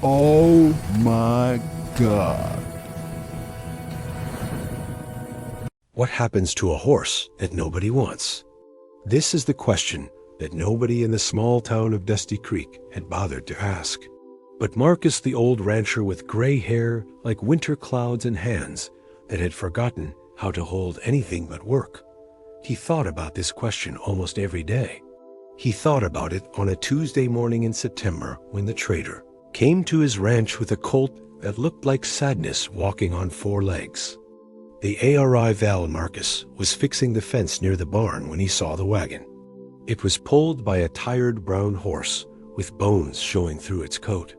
Oh my God. What happens to a horse that nobody wants? This is the question that nobody in the small town of Dusty Creek had bothered to ask. But Marcus, the old rancher with gray hair like winter clouds and hands that had forgotten how to hold anything but work, he thought about this question almost every day. He thought about it on a Tuesday morning in September when the trader came to his ranch with a colt that looked like sadness walking on four legs. The ARI Val Marcus was fixing the fence near the barn when he saw the wagon. It was pulled by a tired brown horse with bones showing through its coat.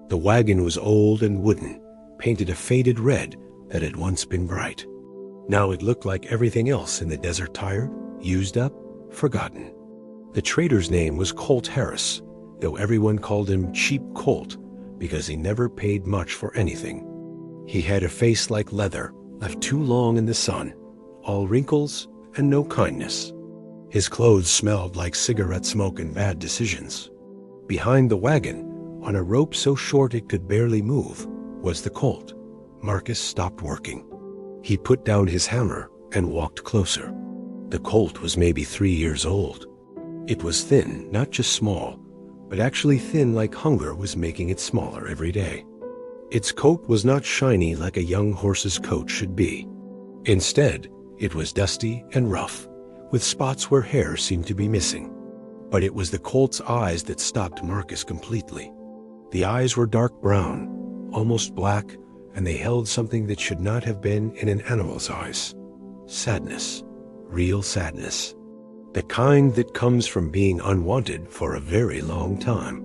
The wagon was old and wooden, painted a faded red that had once been bright. Now it looked like everything else in the desert, tired, used up, forgotten. The trader's name was Colt Harris, though everyone called him Cheap Colt because he never paid much for anything. He had a face like leather, left too long in the sun, all wrinkles and no kindness. His clothes smelled like cigarette smoke and bad decisions. Behind the wagon, on a rope so short it could barely move, was the colt. Marcus stopped working. He put down his hammer and walked closer. The colt was maybe 3 years old. It was thin, not just small, but actually thin like hunger was making it smaller every day. Its coat was not shiny like a young horse's coat should be. Instead, it was dusty and rough, with spots where hair seemed to be missing. But it was the colt's eyes that stopped Marcus completely. The eyes were dark brown, almost black, and they held something that should not have been in an animal's eyes. Sadness. Real sadness. The kind that comes from being unwanted for a very long time.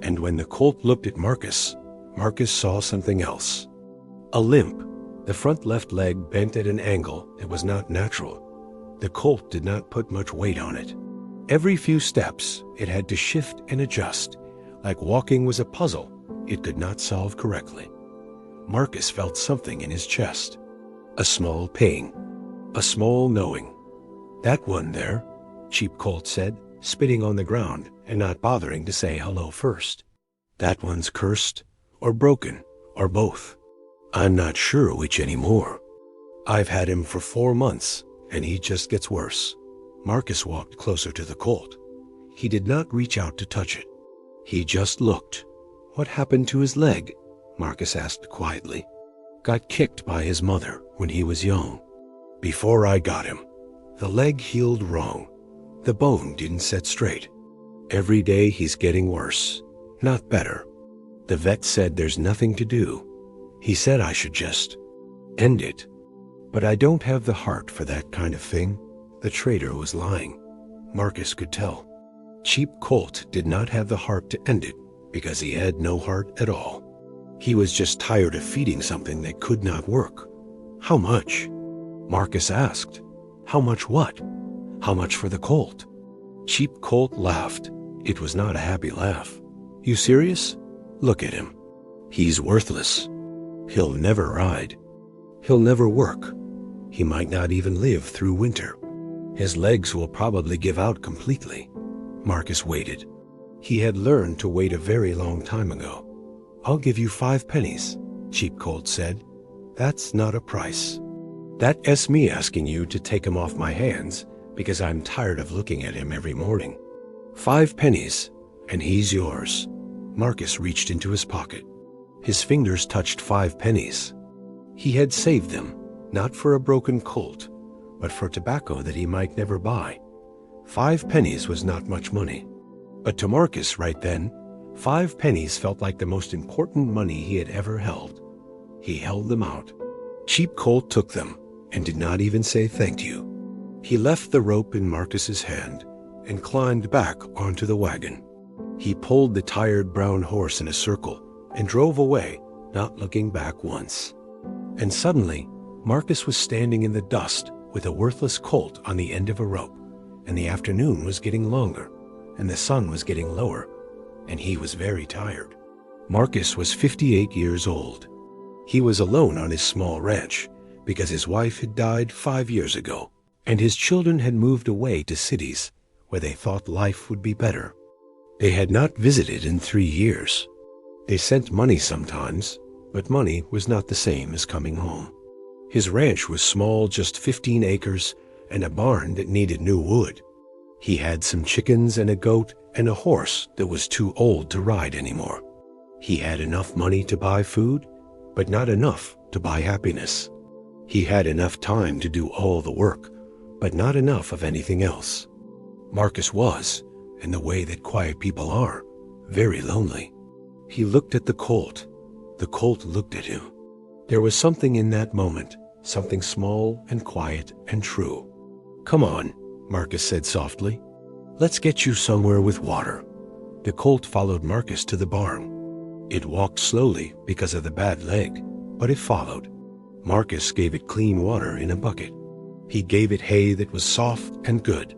And when the colt looked at Marcus, Marcus saw something else. A limp, the front left leg bent at an angle that was not natural. The colt did not put much weight on it. Every few steps, it had to shift and adjust. Like walking was a puzzle it could not solve correctly. Marcus felt something in his chest. A small pain. A small knowing. That one there, Cheap Colt said, spitting on the ground and not bothering to say hello first. That one's cursed, or broken, or both. I'm not sure which anymore. I've had him for 4 months, and he just gets worse. Marcus walked closer to the colt. He did not reach out to touch it. He just looked. What happened to his leg? Marcus asked quietly. Got kicked by his mother when he was young. Before I got him. The leg healed wrong. The bone didn't set straight. Every day he's getting worse, not better. The vet said there's nothing to do. He said I should just end it. But I don't have the heart for that kind of thing. The trader was lying. Marcus could tell. Cheap Colt did not have the heart to end it because he had no heart at all. He was just tired of feeding something that could not work. How much? Marcus asked. How much what? How much for the colt? Cheap Colt laughed. It was not a happy laugh. You serious? Look at him. He's worthless. He'll never ride. He'll never work. He might not even live through winter. His legs will probably give out completely. Marcus waited. He had learned to wait a very long time ago. I'll give you 5 pennies, Cheap Colt said. That's not a price. That's me asking you to take him off my hands because I'm tired of looking at him every morning. 5 pennies, and he's yours. Marcus reached into his pocket. His fingers touched 5 pennies. He had saved them, not for a broken colt, but for tobacco that he might never buy. 5 pennies was not much money. But to Marcus right then, 5 pennies felt like the most important money he had ever held. He held them out. Cheap Colt took them and did not even say thank you. He left the rope in Marcus's hand and climbed back onto the wagon. He pulled the tired brown horse in a circle and drove away, not looking back once. And suddenly, Marcus was standing in the dust with a worthless colt on the end of a rope, and the afternoon was getting longer, and the sun was getting lower, and he was very tired. Marcus was 58 years old. He was alone on his small ranch because his wife had died 5 years ago, and his children had moved away to cities where they thought life would be better. They had not visited in 3 years. They sent money sometimes, but money was not the same as coming home. His ranch was small, just 15 acres, and a barn that needed new wood. He had some chickens and a goat and a horse that was too old to ride anymore. He had enough money to buy food, but not enough to buy happiness. He had enough time to do all the work, but not enough of anything else. Marcus was, in the way that quiet people are, very lonely. He looked at the Colt. The Colt looked at him. There was something in that moment, something small and quiet and true. "Come on," Marcus said softly. "Let's get you somewhere with water." The Colt followed Marcus to the barn. It walked slowly because of the bad leg, but it followed. Marcus gave it clean water in a bucket. He gave it hay that was soft and good.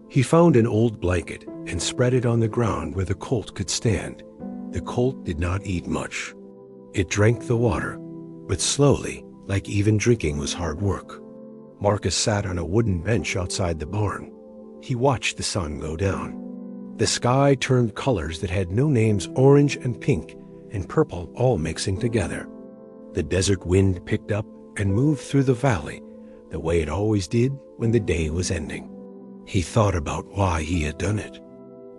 He found an old blanket and spread it on the ground where the Colt could stand. The Colt did not eat much. It drank the water, but slowly, like even drinking was hard work. Marcus sat on a wooden bench outside the barn. He watched the sun go down. The sky turned colors that had no names, orange and pink and purple all mixing together. The desert wind picked up and moved through the valley the way it always did when the day was ending. He thought about why he had done it.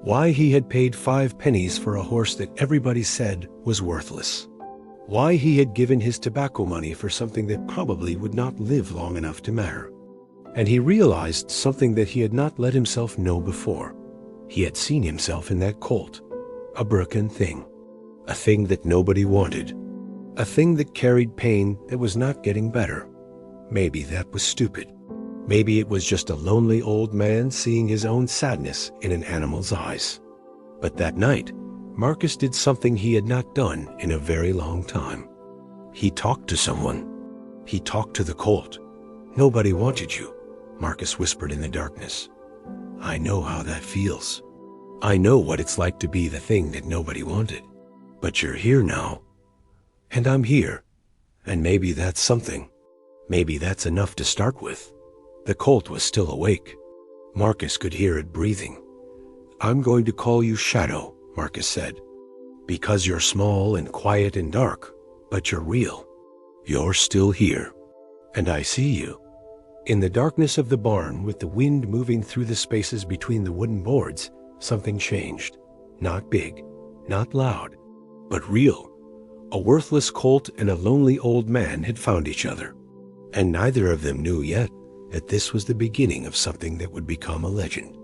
Why he had paid 5 pennies for a horse that everybody said was worthless. Why he had given his tobacco money for something that probably would not live long enough to matter. And he realized something that he had not let himself know before. He had seen himself in that Colt, a broken thing, a thing that nobody wanted, a thing that carried pain that was not getting better. Maybe that was stupid. Maybe it was just a lonely old man seeing his own sadness in an animal's eyes. But that night, Marcus did something he had not done in a very long time. He talked to someone. He talked to the Colt. "Nobody wanted you," Marcus whispered in the darkness. "I know how that feels. I know what it's like to be the thing that nobody wanted. But you're here now. And I'm here. And maybe that's something. Maybe that's enough to start with." The Colt was still awake. Marcus could hear it breathing. "I'm going to call you Shadow," Marcus said, "because you're small and quiet and dark, but you're real. You're still here. And I see you." In the darkness of the barn, with the wind moving through the spaces between the wooden boards, something changed. Not big, not loud, but real. A worthless Colt and a lonely old man had found each other. And neither of them knew yet that this was the beginning of something that would become a legend.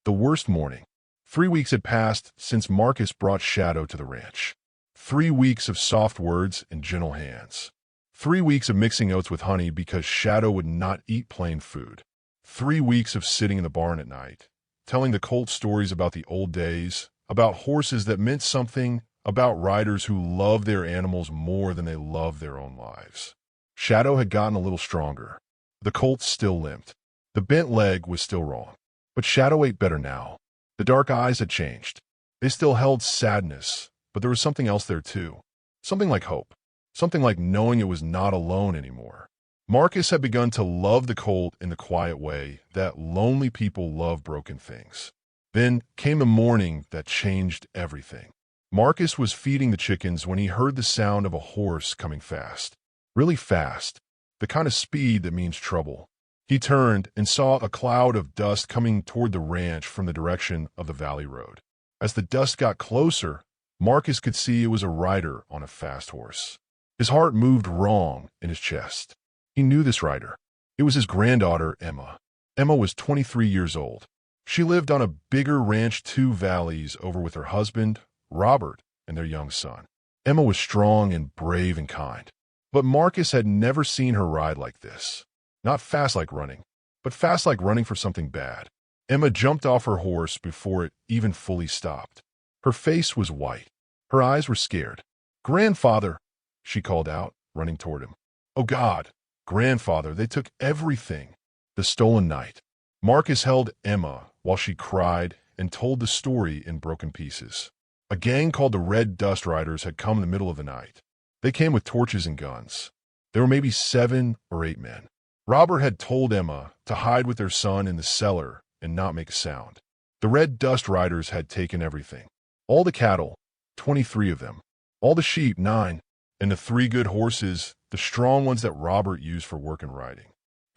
The worst morning. 3 weeks had passed since Marcus brought Shadow to the ranch. 3 weeks of soft words and gentle hands. 3 weeks of mixing oats with honey because Shadow would not eat plain food. 3 weeks of sitting in the barn at night, telling the Colt stories about the old days, about horses that meant something, about riders who loved their animals more than they loved their own lives. Shadow had gotten a little stronger. The Colt still limped. The bent leg was still wrong. But Shadow ate better now. The dark eyes had changed. They still held sadness, but there was something else there too. Something like hope. Something like knowing it was not alone anymore. Marcus had begun to love the Colt in the quiet way that lonely people love broken things. Then came the morning that changed everything. Marcus was feeding the chickens when he heard the sound of a horse coming fast. Really fast. The kind of speed that means trouble. He turned and saw a cloud of dust coming toward the ranch from the direction of the valley road. As the dust got closer, Marcus could see it was a rider on a fast horse. His heart moved wrong in his chest. He knew this rider. It was his granddaughter, Emma. Emma was 23 years old. She lived on a bigger ranch 2 valleys over with her husband, Robert, and their young son. Emma was strong and brave and kind. But Marcus had never seen her ride like this. Not fast like running, but fast like running for something bad. Emma jumped off her horse before it even fully stopped. Her face was white. Her eyes were scared. "Grandfather," she called out, running toward him. "Oh God, Grandfather, they took everything." The stolen night. Marcus held Emma while she cried and told the story in broken pieces. A gang called the Red Dust Riders had come in the middle of the night. They came with torches and guns. There were maybe 7 or 8 men. Robert had told Emma to hide with their son in the cellar and not make a sound. The Red Dust Riders had taken everything. All the cattle, 23 of them. All the sheep, 9, and the 3 good horses, the strong ones that Robert used for work and riding.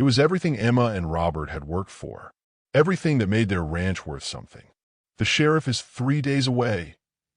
It was everything Emma and Robert had worked for, everything that made their ranch worth something. The sheriff is 3 days away,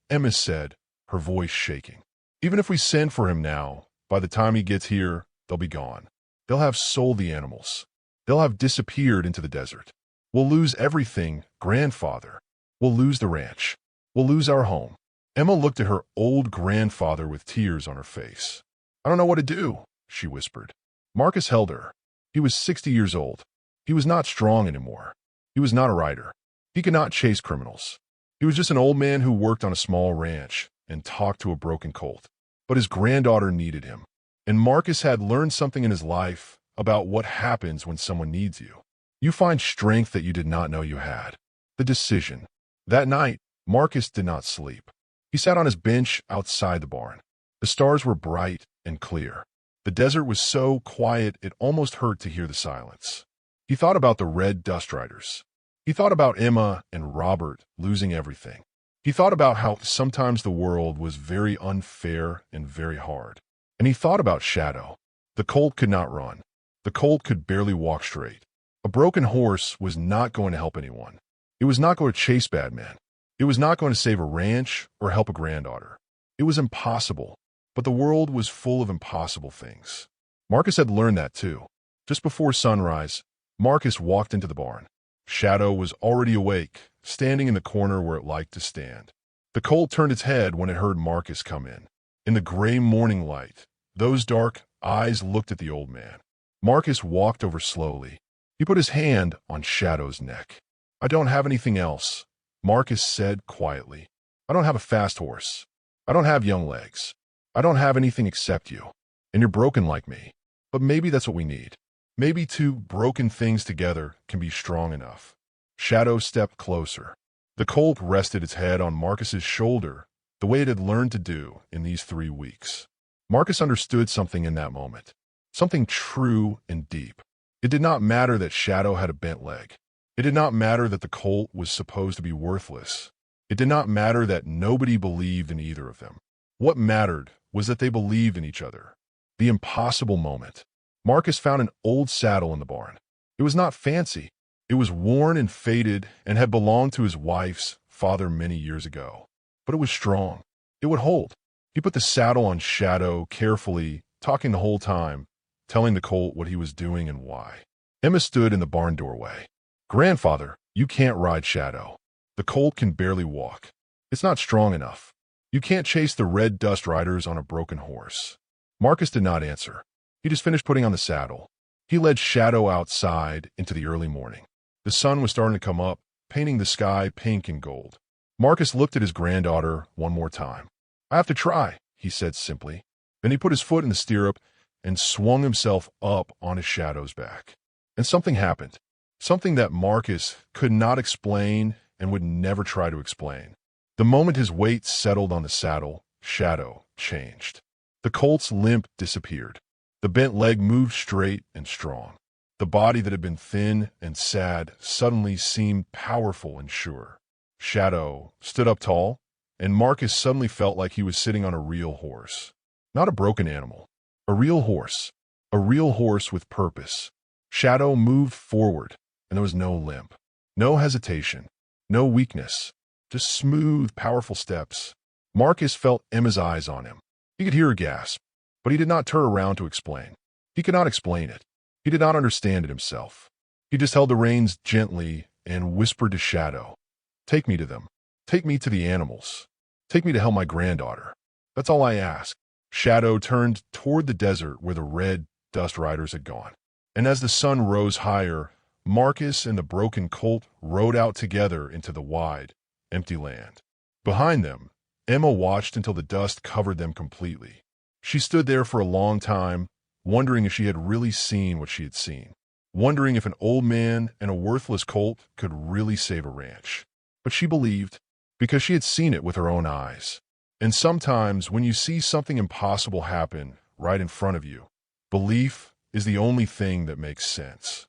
Emma said, her voice shaking. Even if we send for him now, by the time he gets here, they'll be gone. They'll have sold the animals. They'll have disappeared into the desert. We'll lose everything, grandfather. We'll lose the ranch. We'll lose our home. Emma looked at her old grandfather with tears on her face. I don't know what to do, she whispered. Marcus held her. He was 60 years old. He was not strong anymore. He was not a rider. He could not chase criminals. He was just an old man who worked on a small ranch and talked to a broken colt. But his granddaughter needed him. And Marcus had learned something in his life about what happens when someone needs you. You find strength that you did not know you had. The decision. That night, Marcus did not sleep. He sat on his bench outside the barn. The stars were bright and clear. The desert was so quiet it almost hurt to hear the silence. He thought about the red dust riders. He thought about Emma and Robert losing everything. He thought about how sometimes the world was very unfair and very hard. And he thought about Shadow. The colt could not run. The colt could barely walk straight. A broken horse was not going to help anyone. It was not going to chase bad men. It was not going to save a ranch or help a granddaughter. It was impossible, but the world was full of impossible things. Marcus had learned that too. Just before sunrise, Marcus walked into the barn. Shadow was already awake, standing in the corner where it liked to stand. The colt turned its head when it heard Marcus come in. In the gray morning light, those dark eyes looked at the old man. Marcus walked over slowly. He put his hand on Shadow's neck. I don't have anything else, Marcus said quietly. I don't have a fast horse. I don't have young legs. I don't have anything except you. And you're broken like me. But maybe that's what we need. Maybe 2 broken things together can be strong enough. Shadow stepped closer. The colt rested its head on Marcus's shoulder, the way it had learned to do in these 3 weeks. Marcus understood something in that moment. Something true and deep. It did not matter that Shadow had a bent leg. It did not matter that the colt was supposed to be worthless. It did not matter that nobody believed in either of them. What mattered was that they believed in each other. The impossible moment. Marcus found an old saddle in the barn. It was not fancy. It was worn and faded and had belonged to his wife's father many years ago. But it was strong. It would hold. He put the saddle on Shadow carefully, talking the whole time, telling the colt what he was doing and why. Emma stood in the barn doorway. Grandfather, you can't ride Shadow. The colt can barely walk. It's not strong enough. You can't chase the red dust riders on a broken horse. Marcus did not answer. He just finished putting on the saddle. He led Shadow outside into the early morning. The sun was starting to come up, painting the sky pink and gold. Marcus looked at his granddaughter one more time. I have to try, he said simply. Then he put his foot in the stirrup and swung himself up on his Shadow's back. And something happened. Something that Marcus could not explain and would never try to explain. The moment his weight settled on the saddle, Shadow changed. The colt's limp disappeared. The bent leg moved straight and strong. The body that had been thin and sad suddenly seemed powerful and sure. Shadow stood up tall, and Marcus suddenly felt like he was sitting on a real horse. Not a broken animal. A real horse. A real horse with purpose. Shadow moved forward, and there was no limp. No hesitation. No weakness. Just smooth, powerful steps. Marcus felt Emma's eyes on him. He could hear her gasp, but he did not turn around to explain. He could not explain it. He did not understand it himself. He just held the reins gently and whispered to Shadow, "Take me to them. Take me to the animals. Take me to help my granddaughter. That's all I ask." Shadow turned toward the desert where the red dust riders had gone. And as the sun rose higher, Marcus and the broken colt rode out together into the wide, empty land. Behind them, Emma watched until the dust covered them completely. She stood there for a long time, wondering if she had really seen what she had seen, wondering if an old man and a worthless colt could really save a ranch. But she believed, because she had seen it with her own eyes. And sometimes when you see something impossible happen right in front of you, belief is the only thing that makes sense.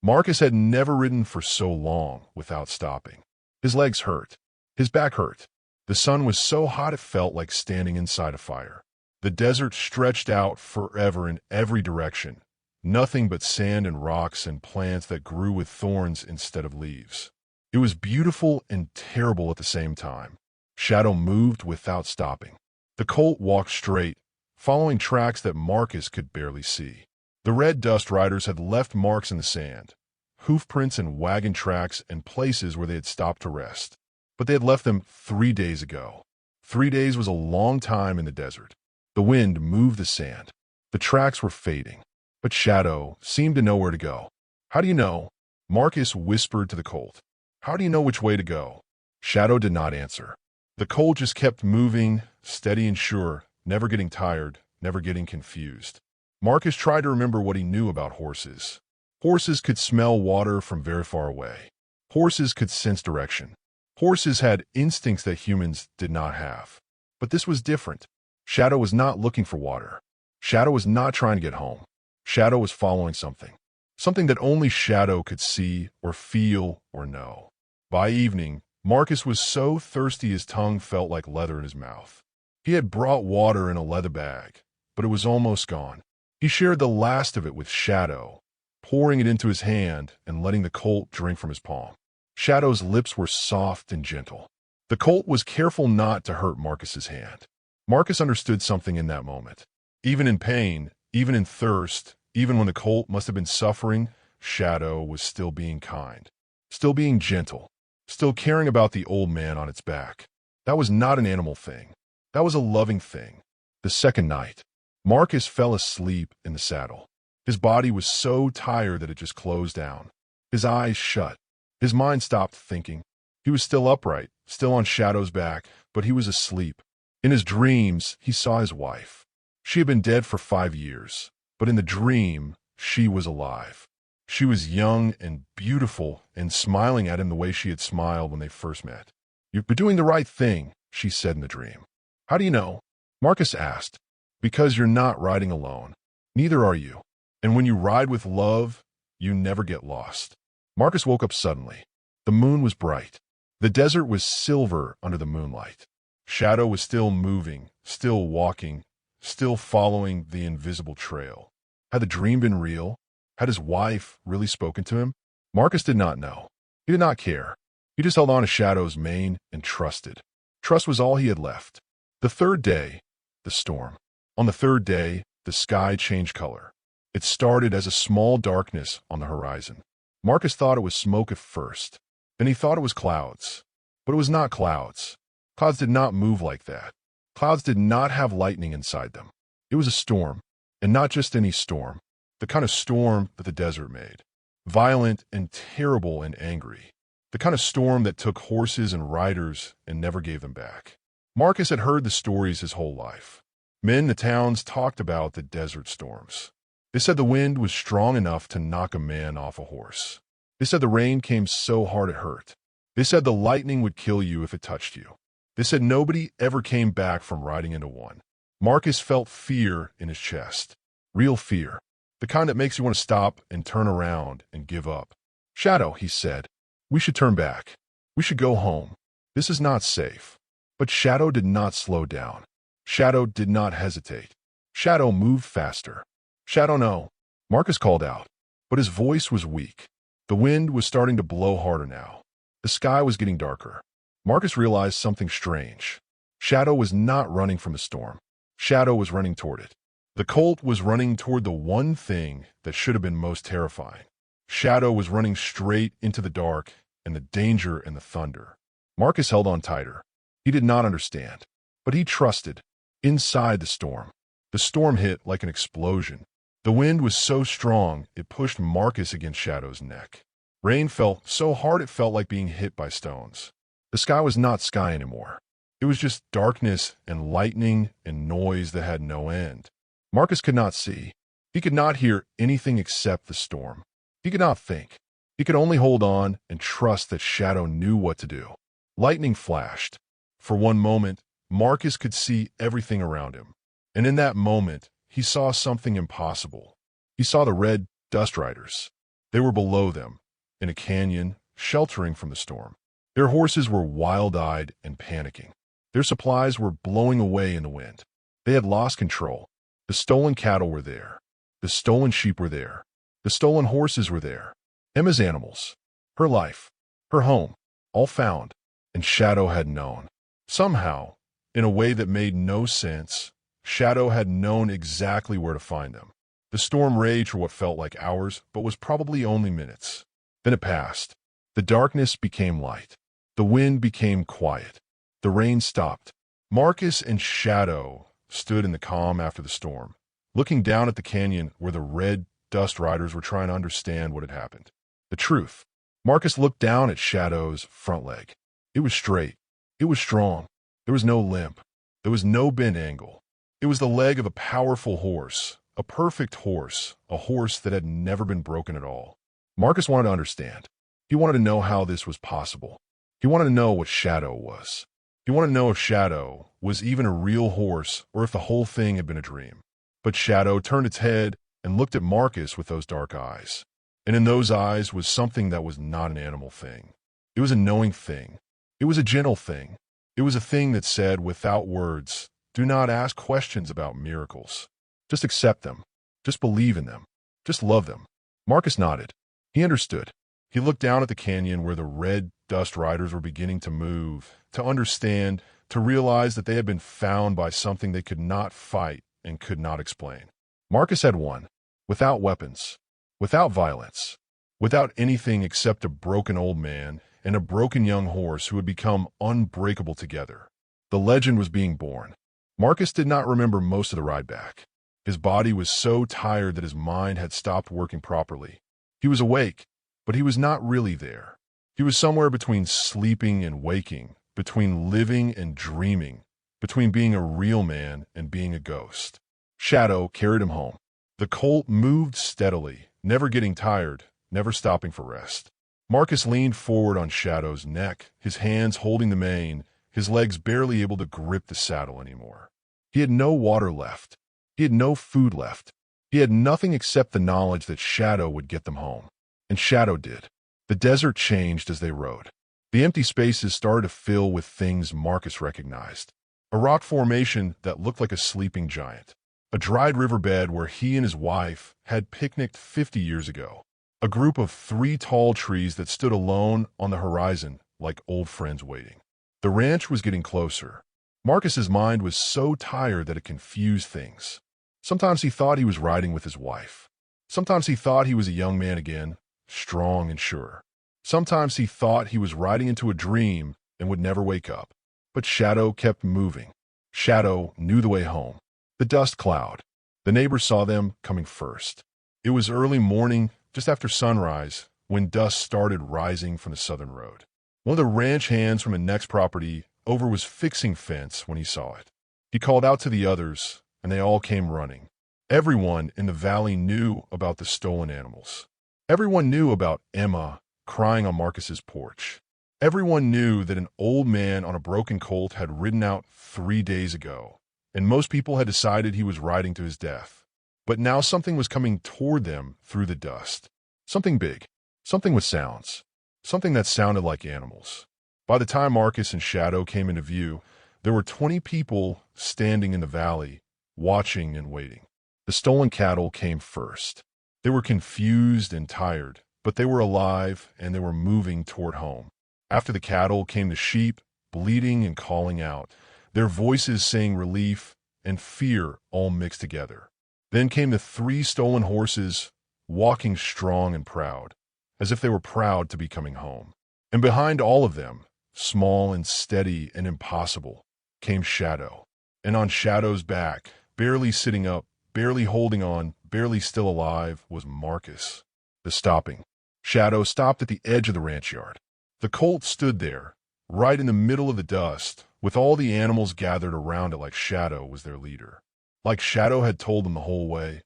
Marcus had never ridden for so long without stopping. His legs hurt. His back hurt. The sun was so hot it felt like standing inside a fire. The desert stretched out forever in every direction, nothing but sand and rocks and plants that grew with thorns instead of leaves. It was beautiful and terrible at the same time. Shadow moved without stopping. The Colt walked straight, following tracks that Marcus could barely see. The red dust riders had left marks in the sand, hoof prints and wagon tracks and places where they had stopped to rest. But they had left them 3 days ago. 3 days was a long time in the desert. The wind moved the sand. The tracks were fading, but Shadow seemed to know where to go. "How do you know?" Marcus whispered to the Colt. "How do you know which way to go?" Shadow did not answer. The Colt just kept moving, steady and sure, never getting tired, never getting confused. Marcus tried to remember what he knew about horses. Horses could smell water from very far away. Horses could sense direction. Horses had instincts that humans did not have. But this was different. Shadow was not looking for water. Shadow was not trying to get home. Shadow was following something. Something that only Shadow could see or feel or know. By evening, Marcus was so thirsty his tongue felt like leather in his mouth. He had brought water in a leather bag, but it was almost gone. He shared the last of it with Shadow, pouring it into his hand and letting the Colt drink from his palm. Shadow's lips were soft and gentle. The Colt was careful not to hurt Marcus's hand. Marcus understood something in that moment. Even in pain, even in thirst, even when the Colt must have been suffering, Shadow was still being kind, still being gentle, still caring about the old man on its back. That was not an animal thing. That was a loving thing. The second night, Marcus fell asleep in the saddle. His body was so tired that it just closed down. His eyes shut. His mind stopped thinking. He was still upright, still on Shadow's back, but he was asleep. In his dreams, he saw his wife. She had been dead for 5 years, but in the dream, she was alive. She was young and beautiful and smiling at him the way she had smiled when they first met. "You're doing the right thing," she said in the dream. "How do you know?" Marcus asked. "Because you're not riding alone. Neither are you. And when you ride with love, you never get lost." Marcus woke up suddenly. The moon was bright. The desert was silver under the moonlight. Shadow was still moving, still walking, still following the invisible trail. Had the dream been real? Had his wife really spoken to him? Marcus did not know. He did not care. He just held on to Shadow's mane and trusted. Trust was all he had left. The third day, the storm. On the third day, the sky changed color. It started as a small darkness on the horizon. Marcus thought it was smoke at first. Then he thought it was clouds. But it was not clouds. Clouds did not move like that. Clouds did not have lightning inside them. It was a storm, and not just any storm. The kind of storm that the desert made. Violent and terrible and angry. The kind of storm that took horses and riders and never gave them back. Marcus had heard the stories his whole life. Men in the towns talked about the desert storms. They said the wind was strong enough to knock a man off a horse. They said the rain came so hard it hurt. They said the lightning would kill you if it touched you. They said nobody ever came back from riding into one. Marcus felt fear in his chest. Real fear. The kind that makes you want to stop and turn around and give up. "Shadow," he said, "we should turn back. We should go home. This is not safe." But Shadow did not slow down. Shadow did not hesitate. Shadow moved faster. "Shadow, no," Marcus called out, but his voice was weak. The wind was starting to blow harder now. The sky was getting darker. Marcus realized something strange. Shadow was not running from the storm. Shadow was running toward it. The Colt was running toward the one thing that should have been most terrifying. Shadow was running straight into the dark and the danger and the thunder. Marcus held on tighter. He did not understand, but he trusted. Inside the storm hit like an explosion. The wind was so strong, it pushed Marcus against Shadow's neck. Rain fell so hard it felt like being hit by stones. The sky was not sky anymore. It was just darkness and lightning and noise that had no end. Marcus could not see. He could not hear anything except the storm. He could not think. He could only hold on and trust that Shadow knew what to do. Lightning flashed. For one moment, Marcus could see everything around him. And in that moment, he saw something impossible. He saw the red dust riders. They were below them, in a canyon, sheltering from the storm. Their horses were wild-eyed and panicking. Their supplies were blowing away in the wind. They had lost control. The stolen cattle were there. The stolen sheep were there. The stolen horses were there. Emma's animals, her life, her home, all found, and Shadow had known. Somehow, in a way that made no sense, Shadow had known exactly where to find them. The storm raged for what felt like hours, but was probably only minutes. Then it passed. The darkness became light. The wind became quiet. The rain stopped. Marcus and Shadow stood in the calm after the storm, looking down at the canyon where the red dust riders were trying to understand what had happened. The truth. Marcus looked down at Shadow's front leg. It was straight. It was strong. There was no limp. There was no bent angle. It was the leg of a powerful horse, a perfect horse, a horse that had never been broken at all. Marcus wanted to understand. He wanted to know how this was possible. He wanted to know what Shadow was. He wanted to know if Shadow was even a real horse or if the whole thing had been a dream. But Shadow turned its head and looked at Marcus with those dark eyes. And in those eyes was something that was not an animal thing. It was a knowing thing. It was a gentle thing. It was a thing that said, without words, do not ask questions about miracles. Just accept them. Just believe in them. Just love them. Marcus nodded. He understood. He looked down at the canyon where the red dust riders were beginning to move, to understand, to realize that they had been found by something they could not fight and could not explain. Marcus had won, without weapons, without violence, without anything except a broken old man and a broken young horse who had become unbreakable together. The legend was being born. Marcus did not remember most of the ride back. His body was so tired that his mind had stopped working properly. He was awake, but he was not really there. He was somewhere between sleeping and waking, between living and dreaming, between being a real man and being a ghost. Shadow carried him home. The Colt moved steadily, never getting tired, never stopping for rest. Marcus leaned forward on Shadow's neck, his hands holding the mane, his legs barely able to grip the saddle anymore. He had no water left. He had no food left. He had nothing except the knowledge that Shadow would get them home. And Shadow did. The desert changed as they rode. The empty spaces started to fill with things Marcus recognized. A rock formation that looked like a sleeping giant. A dried riverbed where he and his wife had picnicked 50 years ago. A group of 3 tall trees that stood alone on the horizon like old friends waiting. The ranch was getting closer. Marcus's mind was so tired that it confused things. Sometimes he thought he was riding with his wife. Sometimes he thought he was a young man again, strong and sure. Sometimes he thought he was riding into a dream and would never wake up. But Shadow kept moving. Shadow knew the way home. The dust cloud. The neighbors saw them coming first. It was early morning, just after sunrise, when dust started rising from the southern road. One of the ranch hands from the next property over was fixing fence when he saw it. He called out to the others, and they all came running. Everyone in the valley knew about the stolen animals. Everyone knew about Emma crying on Marcus's porch. Everyone knew that an old man on a broken colt had ridden out 3 days ago, and most people had decided he was riding to his death. But now something was coming toward them through the dust. Something big. Something with sounds. Something that sounded like animals. By the time Marcus and Shadow came into view, there were 20 people standing in the valley, watching and waiting. The stolen cattle came first. They were confused and tired, but they were alive and they were moving toward home. After the cattle came the sheep, bleating and calling out, their voices saying relief and fear all mixed together. Then came the 3 stolen horses, walking strong and proud, as if they were proud to be coming home. And behind all of them, small and steady and impossible, came Shadow. And on Shadow's back, barely sitting up, barely holding on, barely still alive, was Marcus. The stopping. Shadow stopped at the edge of the ranch yard. The Colt stood there, right in the middle of the dust, with all the animals gathered around it like Shadow was their leader. Like Shadow had told them the whole way,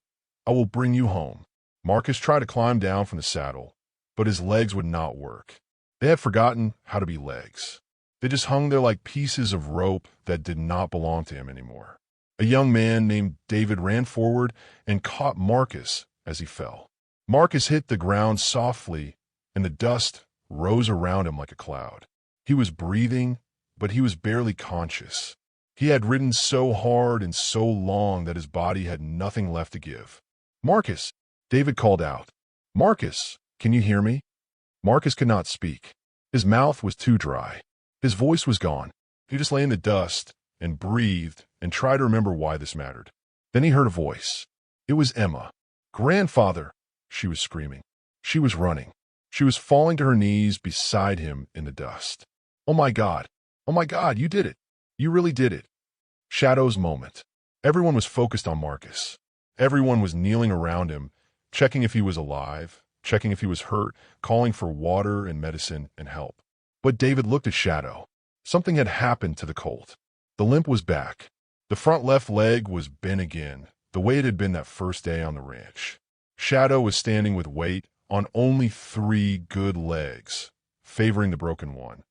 "I will bring you home." Marcus tried to climb down from the saddle, but his legs would not work. They had forgotten how to be legs. They just hung there like pieces of rope that did not belong to him anymore. A young man named David ran forward and caught Marcus as he fell. Marcus hit the ground softly, and the dust rose around him like a cloud. He was breathing, but he was barely conscious. He had ridden so hard and so long that his body had nothing left to give. "Marcus!" David called out. "Marcus, can you hear me?" Marcus could not speak. His mouth was too dry. His voice was gone. He just lay in the dust and breathed and tried to remember why this mattered. Then he heard a voice. It was Emma. "Grandfather!" she was screaming. She was running. She was falling to her knees beside him in the dust. "Oh my God! Oh my God, you did it! You really did it!" Shadow's moment. Everyone was focused on Marcus. Everyone was kneeling around him, checking if he was alive, checking if he was hurt, calling for water and medicine and help. But David looked at Shadow. Something had happened to the Colt. The limp was back. The front left leg was bent again, the way it had been that first day on the ranch. Shadow was standing with weight on only 3 good legs, favoring the broken one,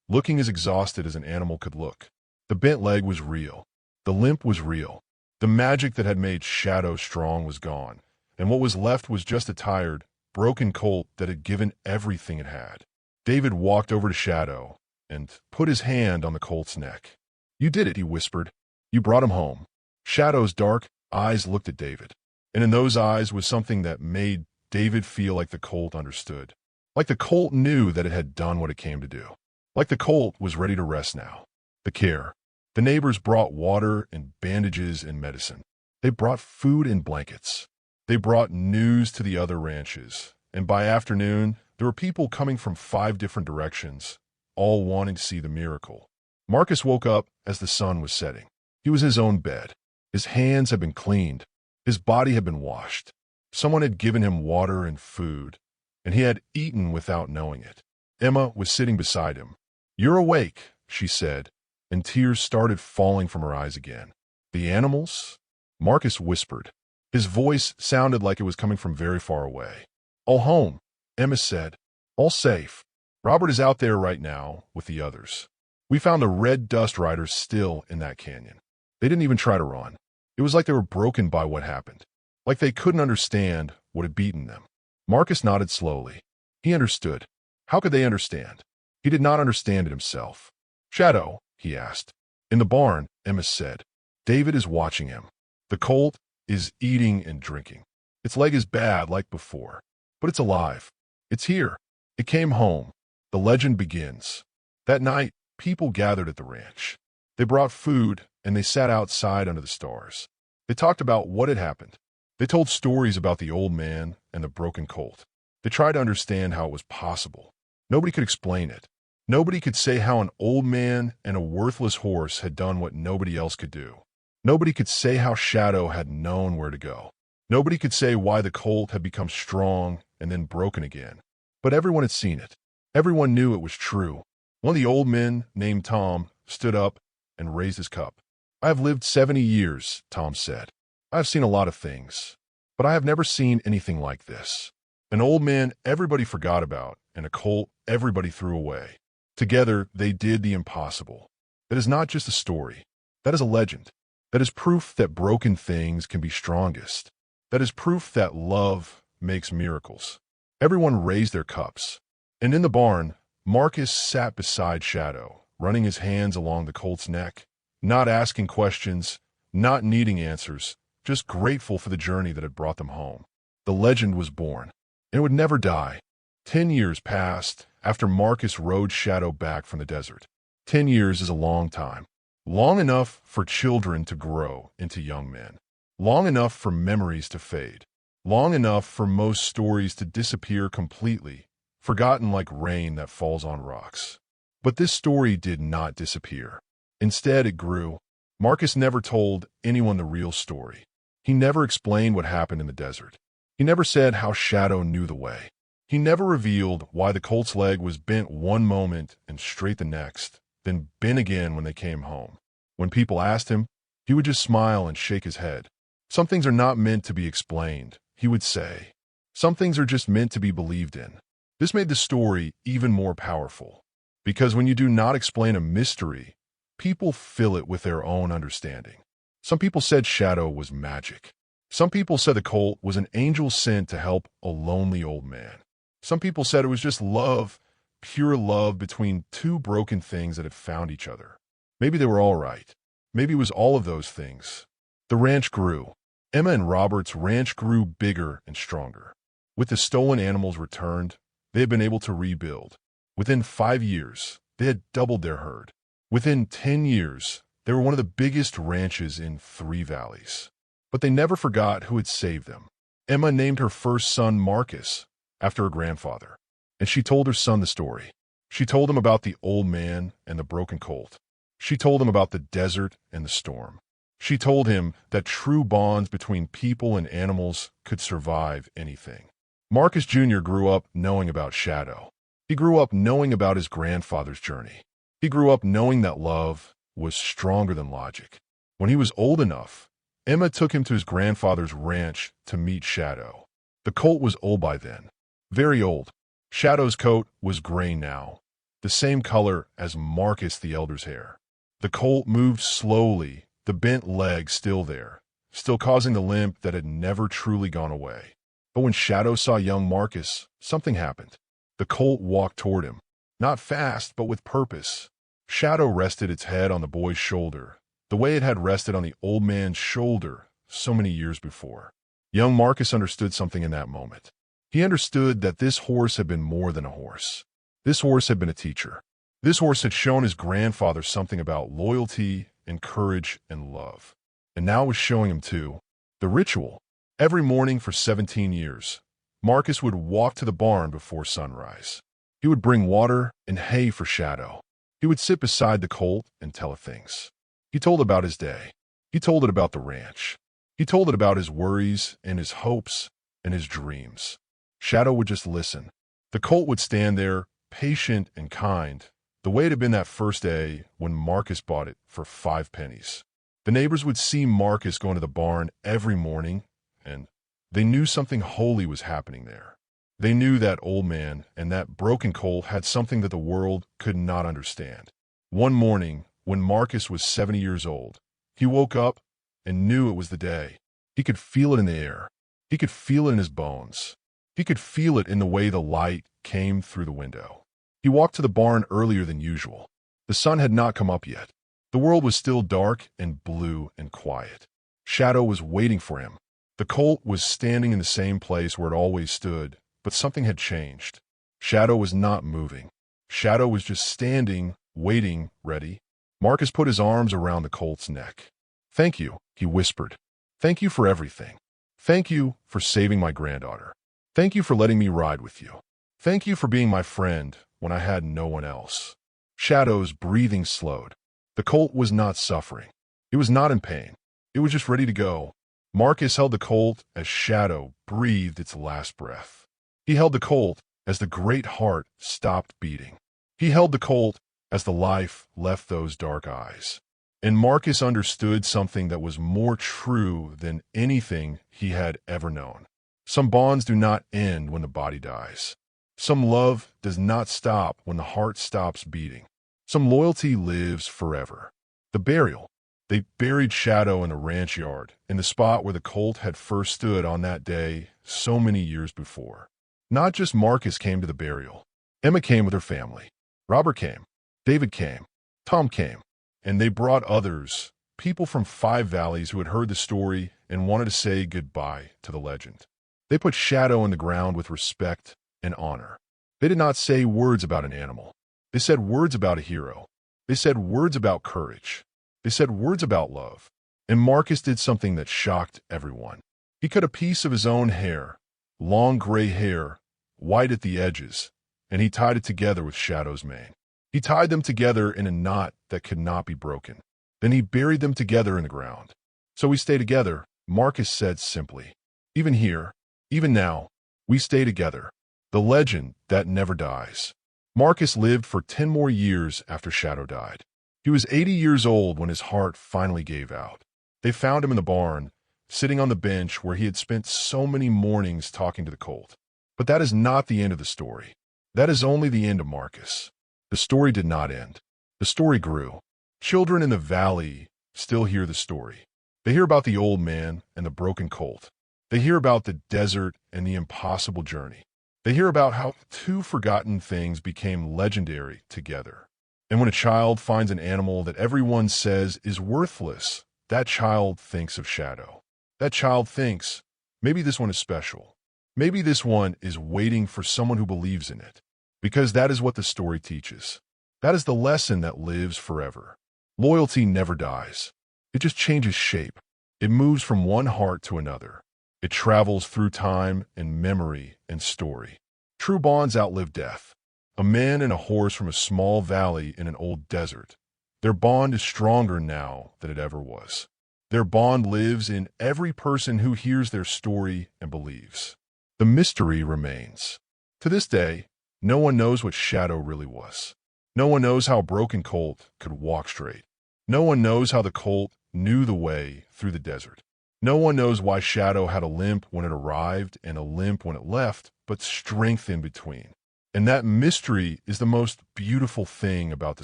looking as exhausted as an animal could look. The bent leg was real. The limp was real. The magic that had made Shadow strong was gone, and what was left was just a tired, broken Colt that had given everything it had. David walked over to Shadow and put his hand on the Colt's neck. "You did it," he whispered. "You brought him home." Shadow's dark eyes looked at David, and in those eyes was something that made David feel like the Colt understood. Like the Colt knew that it had done what it came to do. Like the Colt was ready to rest now. The care. The neighbors brought water and bandages and medicine. They brought food and blankets. They brought news to the other ranches, and by afternoon, there were people coming from 5 different directions, all wanting to see the miracle. Marcus woke up as the sun was setting. He was in his own bed. His hands had been cleaned. His body had been washed. Someone had given him water and food, and he had eaten without knowing it. Emma was sitting beside him. "You're awake," she said, and tears started falling from her eyes again. "The animals?" Marcus whispered. His voice sounded like it was coming from very far away. "All home," Emma said. "All safe. Robert is out there right now with the others. We found the red dust riders still in that canyon. They didn't even try to run. It was like they were broken by what happened, like they couldn't understand what had beaten them." Marcus nodded slowly. He understood. How could they understand? He did not understand it himself. "Shadow?" he asked. "In the barn," Emma said. "David is watching him. The Colt is eating and drinking. Its leg is bad like before, but it's alive. It's here. It came home. The legend begins." That night, people gathered at the ranch. They brought food, and they sat outside under the stars. They talked about what had happened. They told stories about the old man and the broken Colt. They tried to understand how it was possible. Nobody could explain it. Nobody could say how an old man and a worthless horse had done what nobody else could do. Nobody could say how Shadow had known where to go. Nobody could say why the Colt had become strong and then broken again. But everyone had seen it. Everyone knew it was true. One of the old men, named Tom, stood up and raised his cup. "I have lived 70 years, Tom said. I have seen a lot of things, but I have never seen anything like this. An old man everybody forgot about, and a Colt everybody threw away. Together, they did the impossible. That is not just a story. That is a legend. That is proof that broken things can be strongest. That is proof that love makes miracles." Everyone raised their cups. And in the barn, Marcus sat beside Shadow, running his hands along the Colt's neck, not asking questions, not needing answers, just grateful for the journey that had brought them home. The legend was born, and it would never die. 10 years passed after Marcus rode Shadow back from the desert. 10 years is a long time. Long enough for children to grow into young men. Long enough for memories to fade. Long enough for most stories to disappear completely, forgotten like rain that falls on rocks. But this story did not disappear. Instead, it grew. Marcus never told anyone the real story. He never explained what happened in the desert. He never said how Shadow knew the way. He never revealed why the Colt's leg was bent one moment and straight the next, then bent again when they came home. When people asked him, he would just smile and shake his head. "Some things are not meant to be explained," he would say. "Some things are just meant to be believed in." This made the story even more powerful, because when you do not explain a mystery, people fill it with their own understanding. Some people said Shadow was magic. Some people said the Colt was an angel sent to help a lonely old man. Some people said it was just love, pure love between two broken things that had found each other. Maybe they were all right. Maybe it was all of those things. The ranch grew. Emma and Robert's ranch grew bigger and stronger. With the stolen animals returned, they had been able to rebuild. Within 5 years, they had doubled their herd. Within 10 years, they were one of the biggest ranches in 3 valleys. But they never forgot who had saved them. Emma named her first son Marcus, after her grandfather, and she told her son the story. She told him about the old man and the broken colt. She told him about the desert and the storm. She told him that true bonds between people and animals could survive anything. Marcus Jr. grew up knowing about Shadow. He grew up knowing about his grandfather's journey. He grew up knowing that love was stronger than logic. When he was old enough, Emma took him to his grandfather's ranch to meet Shadow. The colt was old by then, very old. Shadow's coat was gray now, the same color as Marcus the elder's hair. The colt moved slowly, the bent leg still there, still causing the limp that had never truly gone away. But when Shadow saw young Marcus, something happened. The colt walked toward him, not fast, but with purpose. Shadow rested its head on the boy's shoulder, the way it had rested on the old man's shoulder so many years before. Young Marcus understood something in that moment. He understood that this horse had been more than a horse. This horse had been a teacher. This horse had shown his grandfather something about loyalty and courage and love. And now it was showing him, too, the ritual. Every morning for 17 years, Marcus would walk to the barn before sunrise. He would bring water and hay for Shadow. He would sit beside the colt and tell it things. He told about his day. He told it about the ranch. He told it about his worries and his hopes and his dreams. Shadow would just listen. The colt would stand there, patient and kind, the way it had been that first day when Marcus bought it for 5 pennies. The neighbors would see Marcus going to the barn every morning, and they knew something holy was happening there. They knew that old man and that broken colt had something that the world could not understand. One morning, when Marcus was 70 years old, he woke up and knew it was the day. He could feel it in the air. He could feel it in his bones. He could feel it in the way the light came through the window. He walked to the barn earlier than usual. The sun had not come up yet. The world was still dark and blue and quiet. Shadow was waiting for him. The colt was standing in the same place where it always stood, but something had changed. Shadow was not moving. Shadow was just standing, waiting, ready. Marcus put his arms around the colt's neck. "Thank you," he whispered. "Thank you for everything. Thank you for saving my granddaughter. Thank you for letting me ride with you. Thank you for being my friend when I had no one else." Shadow's breathing slowed. The colt was not suffering. It was not in pain. It was just ready to go. Marcus held the colt as Shadow breathed its last breath. He held the colt as the great heart stopped beating. He held the colt as the life left those dark eyes. And Marcus understood something that was more true than anything he had ever known. Some bonds do not end when the body dies. Some love does not stop when the heart stops beating. Some loyalty lives forever. The burial. They buried Shadow in the ranch yard, in the spot where the colt had first stood on that day so many years before. Not just Marcus came to the burial. Emma came with her family. Robert came. David came. Tom came. And they brought others, people from 5 valleys who had heard the story and wanted to say goodbye to the legend. They put Shadow in the ground with respect and honor. They did not say words about an animal. They said words about a hero. They said words about courage. They said words about love. And Marcus did something that shocked everyone. He cut a piece of his own hair, long gray hair, white at the edges, and he tied it together with Shadow's mane. He tied them together in a knot that could not be broken. Then he buried them together in the ground. "So we stay together," Marcus said simply. "Even here, even now, we stay together. The legend that never dies." Marcus lived for 10 more years after Shadow died. He was 80 years old when his heart finally gave out. They found him in the barn, sitting on the bench where he had spent so many mornings talking to the colt. But that is not the end of the story. That is only the end of Marcus. The story did not end. The story grew. Children in the valley still hear the story. They hear about the old man and the broken colt. They hear about the desert and the impossible journey. They hear about how two forgotten things became legendary together. And when a child finds an animal that everyone says is worthless, that child thinks of Shadow. That child thinks, maybe this one is special. Maybe this one is waiting for someone who believes in it. Because that is what the story teaches. That is the lesson that lives forever. Loyalty never dies. It just changes shape. It moves from one heart to another. It travels through time and memory and story. True bonds outlive death. A man and a horse from a small valley in an old desert. Their bond is stronger now than it ever was. Their bond lives in every person who hears their story and believes. The mystery remains. To this day, no one knows what Shadow really was. No one knows how a broken colt could walk straight. No one knows how the colt knew the way through the desert. No one knows why Shadow had a limp when it arrived and a limp when it left, but strength in between. And that mystery is the most beautiful thing about the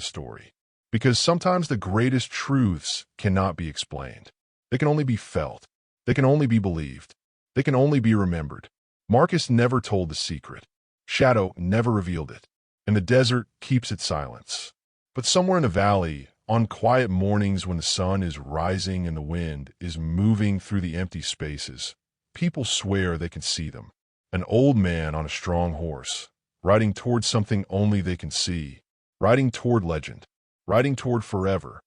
story. Because sometimes the greatest truths cannot be explained. They can only be felt. They can only be believed. They can only be remembered. Marcus never told the secret. Shadow never revealed it. And the desert keeps its silence. But somewhere in the valley, on quiet mornings when the sun is rising and the wind is moving through the empty spaces, people swear they can see them. An old man on a strong horse, riding toward something only they can see, riding toward legend, riding toward forever.